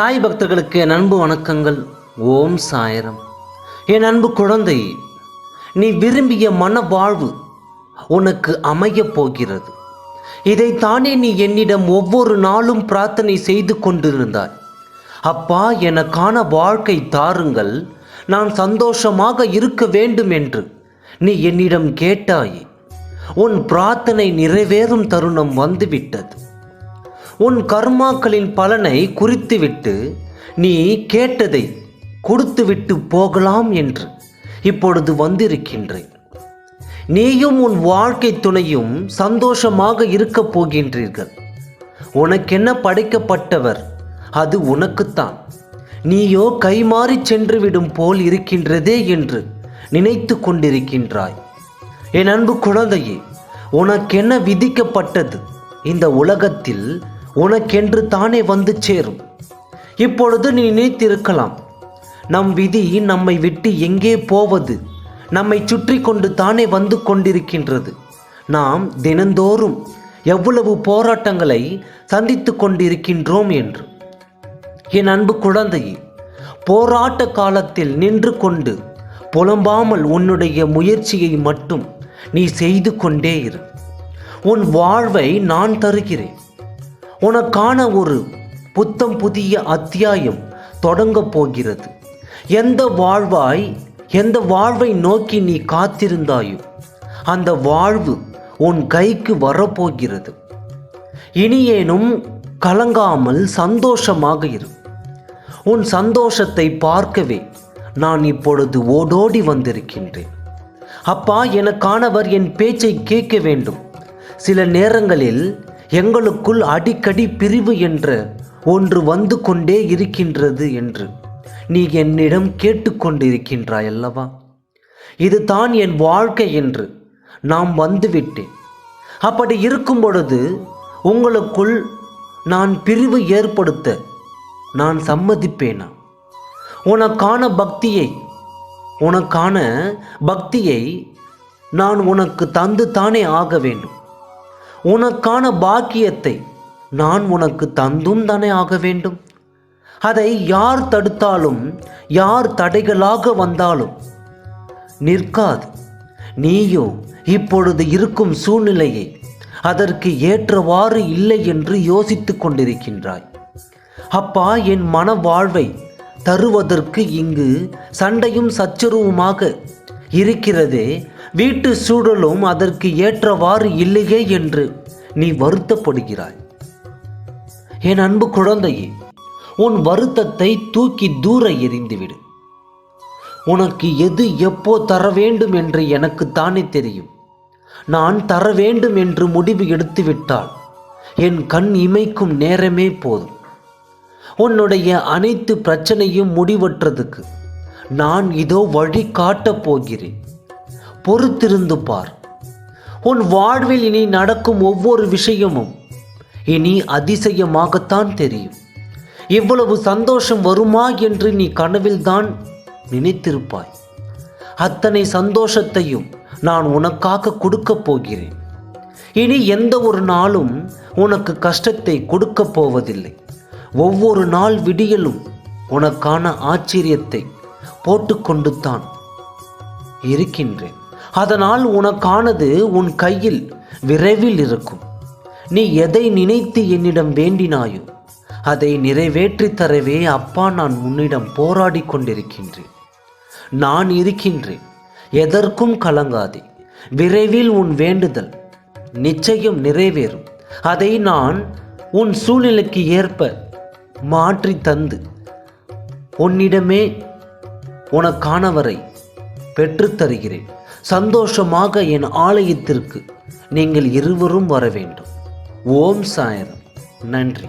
சாய் பக்தர்களுக்கு என் அன்பு வணக்கங்கள். ஓம் சாயரம். என் அன்பு குழந்தை, நீ விரும்பிய மன வாழ்வு உனக்கு அமையப் போகிறது. இதைத்தானே நீ என்னிடம் ஒவ்வொரு நாளும் பிரார்த்தனை செய்து கொண்டிருந்தாய். அப்பா, எனக்கான வாழ்க்கை தாருங்கள், நான் சந்தோஷமாக இருக்க வேண்டும் என்று நீ என்னிடம் கேட்டாயே. உன் பிரார்த்தனை நிறைவேறும் தருணம் வந்துவிட்டது. உன் கர்மாக்களின் பலனை குறித்துவிட்டு நீ கேட்டதை கொடுத்துவிட்டு போகலாம் என்று இப்பொழுது வந்திருக்கின்றேன். நீயும் உன் வாழ்க்கை துணையும் சந்தோஷமாக இருக்கப் போகின்றீர்கள். உனக்கென்ன படைக்கப்பட்டவர் அது உனக்குத்தான். நீயோ கைமாறி சென்றுவிடும் போல் இருக்கின்றதே என்று நினைத்து கொண்டிருக்கின்றாய். என் அன்பு குழந்தையே, உனக்கென்ன விதிக்கப்பட்டது இந்த உலகத்தில் உனக்கென்று தானே வந்து சேரும். இப்பொழுது நீ நினைத்திருக்கலாம், நம் விதி நம்மை விட்டு எங்கே போவது, நம்மை சுற்றி கொண்டு தானே வந்து கொண்டிருக்கின்றது. நாம் தினந்தோறும் எவ்வளவு போராட்டங்களை சந்தித்து கொண்டிருக்கின்றோம் என்று. என் அன்பு குழந்தையே, போராட்ட காலத்தில் நின்று கொண்டு புலம்பாமல் உன்னுடைய முயற்சியை மட்டும் நீ செய்து கொண்டே இரு. உன் வாழ்வை நான் தருகிறேன். உனக்கான ஒரு புத்தம் புதிய அத்தியாயம் தொடங்கப் போகிறது. எந்த வாழ்வை நோக்கி நீ காத்திருந்தாயோ அந்த வாழ்வு உன் கைக்கு வரப்போகிறது. இனியேனும் கலங்காமல் சந்தோஷமாக இரு. உன் சந்தோஷத்தை பார்க்கவே நான் இப்பொழுது ஓடோடி வந்திருக்கின்றேன். அப்பா, எனக்கானவர் என் பேச்சை கேட்க வேண்டும். சில நேரங்களில் எங்களுக்குள் அடிக்கடி பிரிவு என்ற ஒன்று வந்து கொண்டே இருக்கின்றது என்று நீ என்னிடம் கேட்டுக்கொண்டிருக்கின்றாய் அல்லவா? இதுதான் என் வாழ்க்கை என்று நாம் வந்துவிட்டேன். அப்படி இருக்கும் பொழுது உங்களுக்குள் நான் பிரிவு ஏற்படுத்த நான் சம்மதிப்பேனா? உனக்கான பக்தியை நான் உனக்கு தந்து தானே ஆக வேண்டும். உனக்கான பாக்கியத்தை நான் உனக்கு தந்தும் தானே ஆக வேண்டும். அதை யார் தடுத்தாலும், யார் தடைகளாக வந்தாலும் நிற்காது. நீயோ இப்பொழுது இருக்கும் சூழ்நிலையை அதற்கு ஏற்றவாறு இல்லை என்று யோசித்து கொண்டிருக்கின்றாய். அப்பா, என் மன வாழ்வை தருவதற்கு இங்கு சண்டையும் சச்சரவுமாக இருக்கிறதே, வீட்டு சூழலும் அதற்கு ஏற்றவாறு இல்லையே என்று நீ வருத்தப்படுகிறாய். என் அன்பு குழந்தையே, உன் வருத்தத்தை தூக்கி தூர எறிந்துவிடு. உனக்கு எது எப்போ தர வேண்டும் என்று எனக்கு தானே தெரியும். நான் தர வேண்டும் என்று முடிவு எடுத்துவிட்டால் என் கண் இமைக்கும் நேரமே போதும். உன்னுடைய அனைத்து பிரச்சனையும் முடிவற்றதுக்கு நான் இதோ வழி காட்டப் போகிறேன். பொறுத்திருந்து பார். உன் வாழ்வில் இனி நடக்கும் ஒவ்வொரு விஷயமும் இனி அதிசயமாகத்தான் தெரியும். இவ்வளவு சந்தோஷம் வருமா என்று நீ கனவில்தான் நினைத்திருப்பாய். அத்தனை சந்தோஷத்தையும் நான் உனக்காக கொடுக்கப் போகிறேன். இனி எந்த ஒரு நாளும் உனக்கு கஷ்டத்தை கொடுக்கப் போவதில்லை. ஒவ்வொரு நாள் விடியலும் உனக்கான ஆச்சரியத்தை போட்டுக்கொண்டு தான் இருக்கின்றேன். அதனால் உனக்கானது உன் கையில் விரைவில் இருக்கும். நீ எதை நினைத்து என்னிடம் வேண்டினாயோ அதை நிறைவேற்றி தரவே அப்பா நான் உன்னிடம் போராடி கொண்டிருக்கின்றேன். நான் இருக்கின்றேன். எதற்கும் கலங்காதே. விரைவில் உன் வேண்டுதல் நிச்சயம் நிறைவேறும். அதை நான் உன் சூழ்நிலைக்கு ஏற்ப மாற்றி தந்து உன்னிடமே உனக்கானவரை பெற்றுத்தருகிறேன். சந்தோஷமாக என் ஆலயத்திற்கு நீங்கள் இருவரும் வர வேண்டும். ஓம் சாயரம். நன்றி.